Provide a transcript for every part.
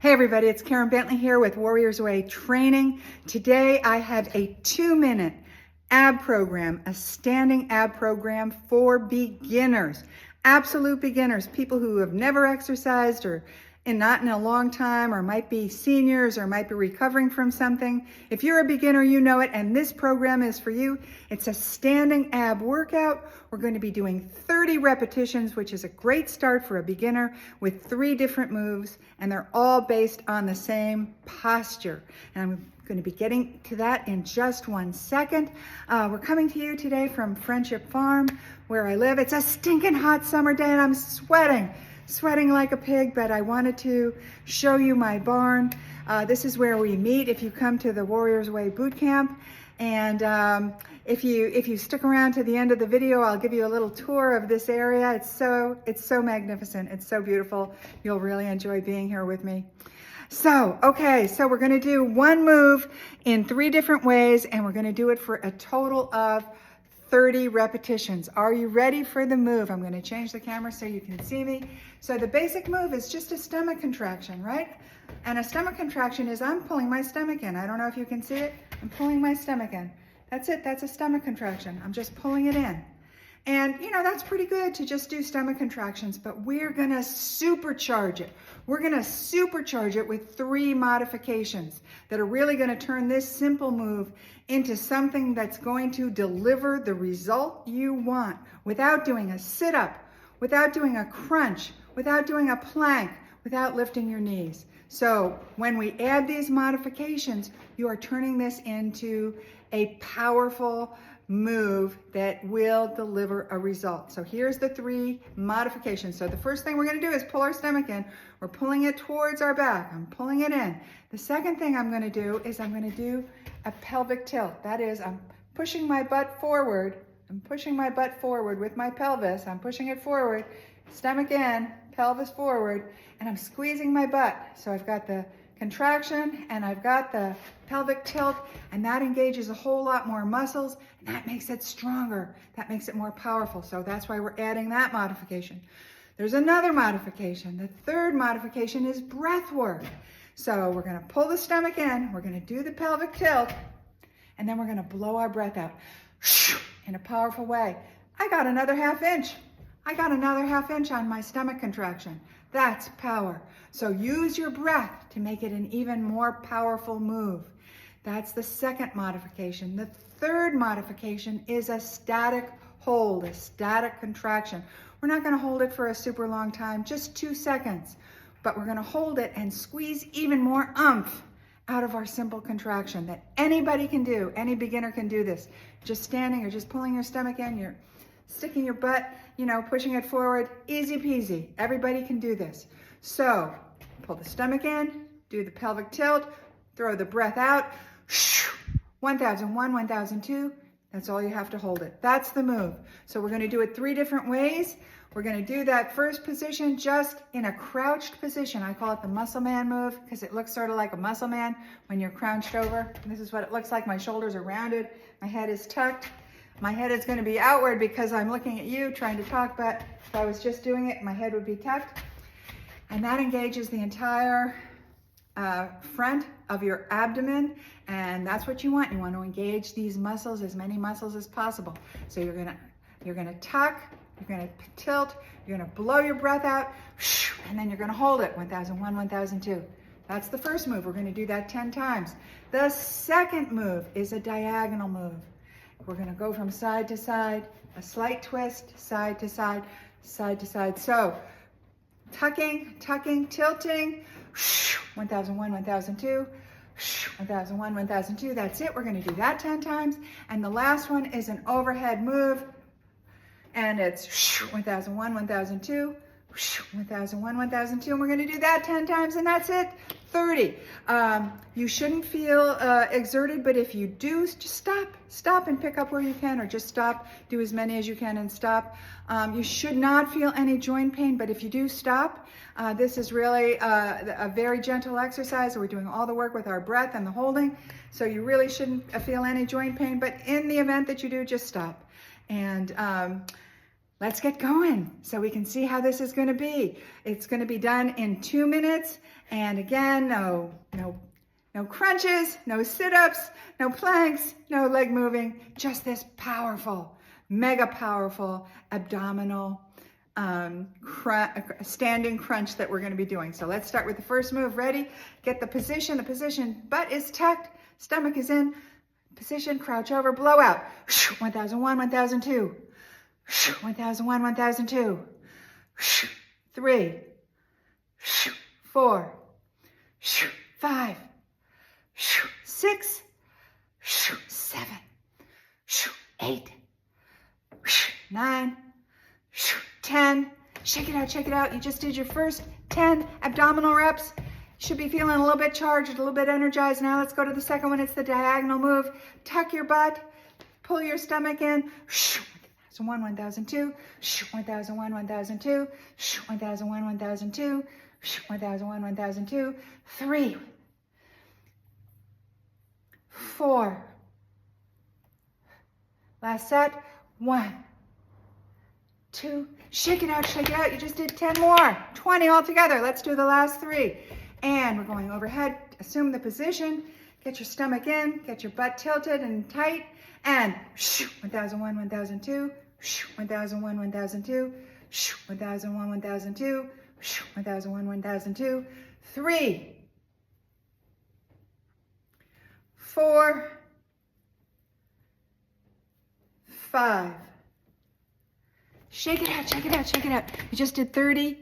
Hey everybody, it's Karen Bentley here with Warriors Way Training. Today I have a 2-minute ab program, a standing ab program for beginners, absolute beginners, people who have never exercised or not in a long time, or might be seniors or might be recovering from something. If you're a beginner, you know it, and this program is for you. It's a standing ab workout. We're going to be doing 30 repetitions, which is a great start for a beginner, with 3 different moves, and they're all based on the same posture. And I'm going to be getting to that in just 1 second. We're coming to you today from Friendship Farm, where I live. It's a stinking hot summer day and I'm sweating like a pig, but I wanted to show you my barn. This is where we meet if you come to the Warriors Way Boot Camp. And if you stick around to the end of the video, I'll give you a little tour of this area. It's so magnificent. It's so beautiful. You'll really enjoy being here with me. So we're going to do one move in 3 different ways, and we're going to do it for a total of 30 repetitions. Are you ready for the move? I'm going to change the camera so you can see me. So the basic move is just a stomach contraction, right? And a stomach contraction is I'm pulling my stomach in. I don't know if you can see it. I'm pulling my stomach in. That's it. That's a stomach contraction. I'm just pulling it in. And you know, that's pretty good to just do stomach contractions, but we're going to supercharge it. We're going to supercharge it with 3 modifications that are really going to turn this simple move into something that's going to deliver the result you want without doing a sit-up, without doing a crunch, without doing a plank, without lifting your knees. So when we add these modifications, you are turning this into a powerful move that will deliver a result. So here's the 3 modifications. So the first thing we're going to do is pull our stomach in. We're pulling it towards our back. I'm pulling it in. The second thing I'm going to do is I'm going to do a pelvic tilt. That is, I'm pushing my butt forward. I'm pushing my butt forward with my pelvis. I'm pushing it forward, stomach in, pelvis forward, and I'm squeezing my butt. So I've got the contraction and I've got the pelvic tilt, and that engages a whole lot more muscles, and that makes it stronger. That makes it more powerful. So that's why we're adding that modification. There's another modification. The 3rd modification is breath work. So we're going to pull the stomach in, we're going to do the pelvic tilt, and then we're going to blow our breath out in a powerful way. I got another ½ inch. I got another ½ inch on my stomach contraction. That's power. So use your breath to make it an even more powerful move. That's the 2nd modification. The 3rd modification is a static hold, a static contraction. We're not going to hold it for a super long time, just 2 seconds, but we're going to hold it and squeeze even more oomph out of our simple contraction that anybody can do. Any beginner can do this. Just standing or just pulling your stomach in, you're sticking your butt, pushing it forward, easy peasy. Everybody can do this. So pull the stomach in, do the pelvic tilt, throw the breath out, 1001, 1002. That's all you have to hold it. That's the move. So we're going to do it 3 different ways. We're going to do that first position just in a crouched position. I call it the muscle man move because it looks sort of like a muscle man when you're crouched over. This is what it looks like. My shoulders are rounded. My head is tucked. My head is going to be outward because I'm looking at you trying to talk, but if I was just doing it, my head would be tucked. And that engages the entire front of your abdomen, and that's what you want. You want to engage these muscles, as many muscles as possible. So you're gonna tuck, you're gonna tilt, you're gonna blow your breath out, and then you're gonna hold it, 1001, 1002. That's the first move. We're gonna do that 10 times. The 2nd move is a diagonal move. We're gonna go from side to side, a slight twist, side to side, side to side. So tucking, tilting, 1001, 1002, 1001, 1002. That's it. We're going to do that 10 times. And the last one is an overhead move. And it's 1001, 1002, 1001, 1002. And we're going to do that 10 times, and that's it. 30. You shouldn't feel exerted, but if you do, just stop and pick up where you can, or just stop, do as many as you can and stop. You should not feel any joint pain, but if you do, stop. This is really a very gentle exercise. We're doing all the work with our breath and the holding, so you really shouldn't feel any joint pain, but in the event that you do, just stop. And let's get going so we can see how this is going to be. It's going to be done in 2 minutes. And again, no crunches, no sit-ups, no planks, no leg moving, just this powerful, mega powerful abdominal standing crunch that we're going to be doing. So let's start with the first move. Ready? Get the position. The position, butt is tucked, stomach is in position, crouch over, blow out. 1001, 1002. 1001, 1002. 3, 4, 5, 6, 7, 8, 9, 10. Shake it out, shake it out. You just did your first 10 abdominal reps. You should be feeling a little bit charged, a little bit energized. Now let's go to the second one. It's the diagonal move. Tuck your butt, pull your stomach in. 1001, 1002, 1001, 1002, 1001, 1002, 1001, 1002, 3, 4. Last set. 1, 2. Shake it out, shake it out. You just did 10 more. 20 altogether. Let's do the last 3. And we're going overhead. Assume the position. Get your stomach in. Get your butt tilted and tight. And 1001, 1002. 1001, 1002. 1001, 1002. 1001, 1002. 3, 4, 5. Shake it out, shake it out, shake it out. You just did 30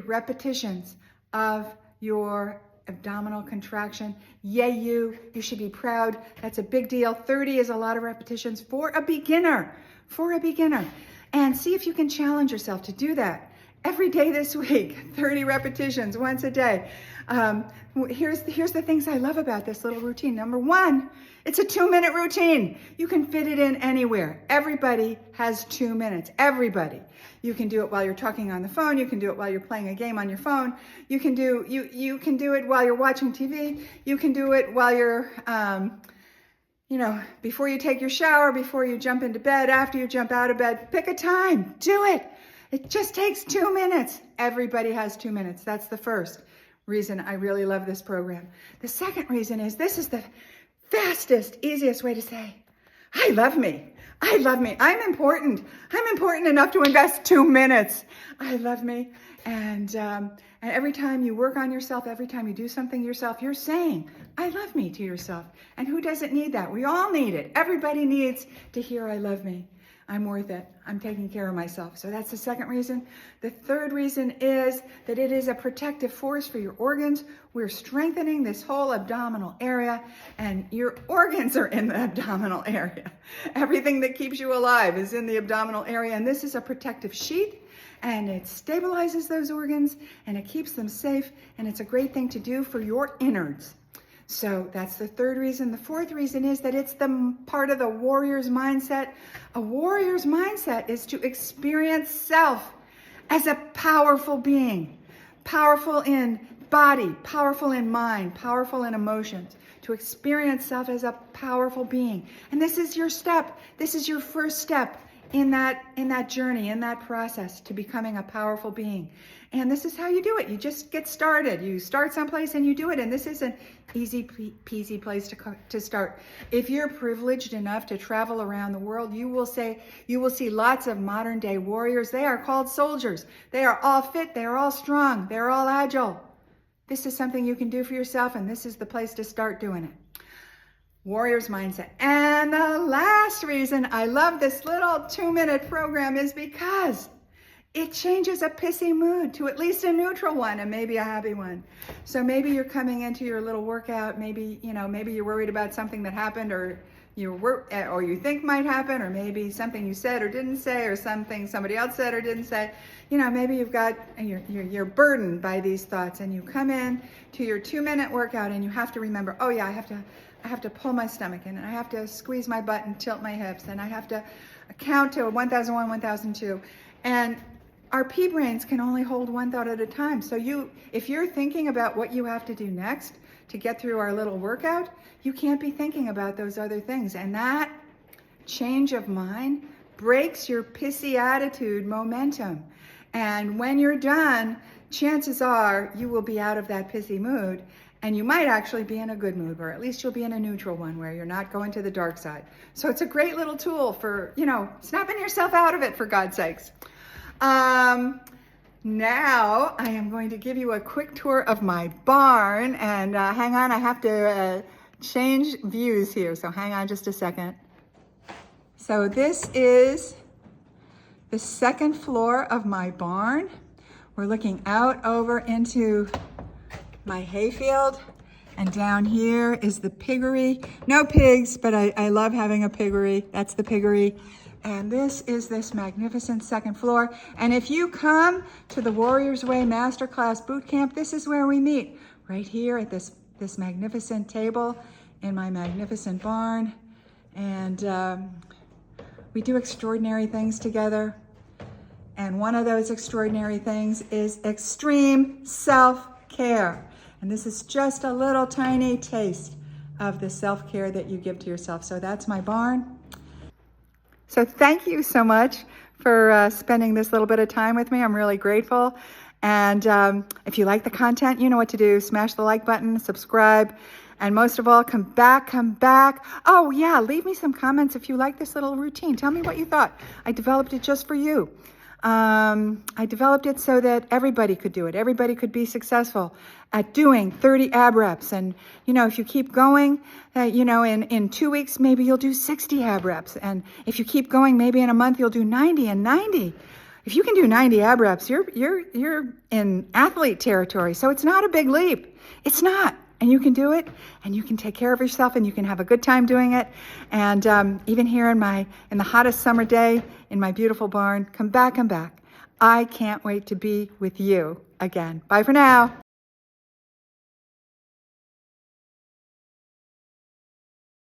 repetitions of your abdominal contraction. Yay, you should be proud. That's a big deal. 30 is a lot of repetitions for a beginner, And see if you can challenge yourself to do that every day this week. 30 repetitions once a day. Here's the things I love about this little routine. Number 1, it's a 2-minute routine. You can fit it in anywhere. Everybody has 2 minutes. Everybody. You can do it while you're talking on the phone. You can do it while you're playing a game on your phone. You can do it while you're watching TV. You can do it while you're, before you take your shower, before you jump into bed, after you jump out of bed. Pick a time. Do it. It just takes 2 minutes. Everybody has 2 minutes. That's the first reason I really love this program. The second reason is this is the fastest, easiest way to say, I love me. I love me. I'm important. I'm important enough to invest 2 minutes. I love me. And every time you work on yourself, every time you do something yourself, you're saying, I love me to yourself. And who doesn't need that? We all need it. Everybody needs to hear I love me. I'm worth it. I'm taking care of myself. So that's the second reason. The third reason is that it is a protective force for your organs. We're strengthening this whole abdominal area, and your organs are in the abdominal area. Everything that keeps you alive is in the abdominal area, and this is a protective sheath, and it stabilizes those organs, and it keeps them safe, and it's a great thing to do for your innards. So that's the third reason. The fourth reason is that it's the part of the warrior's mindset. A warrior's mindset is to experience self as a powerful being, powerful in body, powerful in mind, powerful in emotions, to experience self as a powerful being. And this is your step. This is your first step in that journey, in that process to becoming a powerful being. And this is how you do it. You just get started. You start someplace and you do it. And this is an easy peasy place to start. If you're privileged enough to travel around the world, you will see lots of modern day warriors. They are called soldiers. They are all fit. They are all strong. They're all agile. This is something you can do for yourself, and this is the place to start doing it. Warrior's mindset. And the last reason I love this little 2-minute program is because it changes a pissy mood to at least a neutral one and maybe a happy one. So maybe you're coming into your little workout, maybe you're worried about something that happened or you think might happen, or maybe something you said or didn't say, or something somebody else said or didn't say. Maybe you're burdened by these thoughts, and you come in to your 2-minute workout and you have to remember, oh yeah, I have to pull my stomach in, and I have to squeeze my butt and tilt my hips, and I have to count to 1001, 1002. And our pea brains can only hold one thought at a time. So if you're thinking about what you have to do next to get through our little workout, you can't be thinking about those other things. And that change of mind breaks your pissy attitude momentum. And when you're done, chances are you will be out of that pissy mood, and you might actually be in a good mood, or at least you'll be in a neutral one where you're not going to the dark side. So it's a great little tool for, snapping yourself out of it, for God's sakes. Now I am going to give you a quick tour of my barn, and hang on, I have to change views here, so hang on just a second. So this is the second floor of my barn. We're looking out over into my hayfield, and down here is the piggery. No pigs, but I love having a piggery. That's the piggery. And this is this magnificent second floor. And if you come to the Warriors Way Masterclass Boot Camp, this is where we meet, right here at this magnificent table in my magnificent barn. And we do extraordinary things together. And one of those extraordinary things is extreme self-care. And this is just a little tiny taste of the self-care that you give to yourself. So that's my barn. So thank you so much for spending this little bit of time with me. I'm really grateful. And if you like the content, you know what to do. Smash the like button, subscribe, and most of all, come back. Oh yeah, leave me some comments if you like this little routine. Tell me what you thought. I developed it just for you. I developed it so that everybody could do it. Everybody could be successful at doing 30 ab reps. And, if you keep going, in 2 weeks, maybe you'll do 60 ab reps. And if you keep going, maybe in a month, you'll do 90 and 90. If you can do 90 ab reps, you're in athlete territory. So it's not a big leap. It's not. And you can do it, and you can take care of yourself, and you can have a good time doing it. And even here in the hottest summer day in my beautiful barn, come back. I can't wait to be with you again. Bye for now.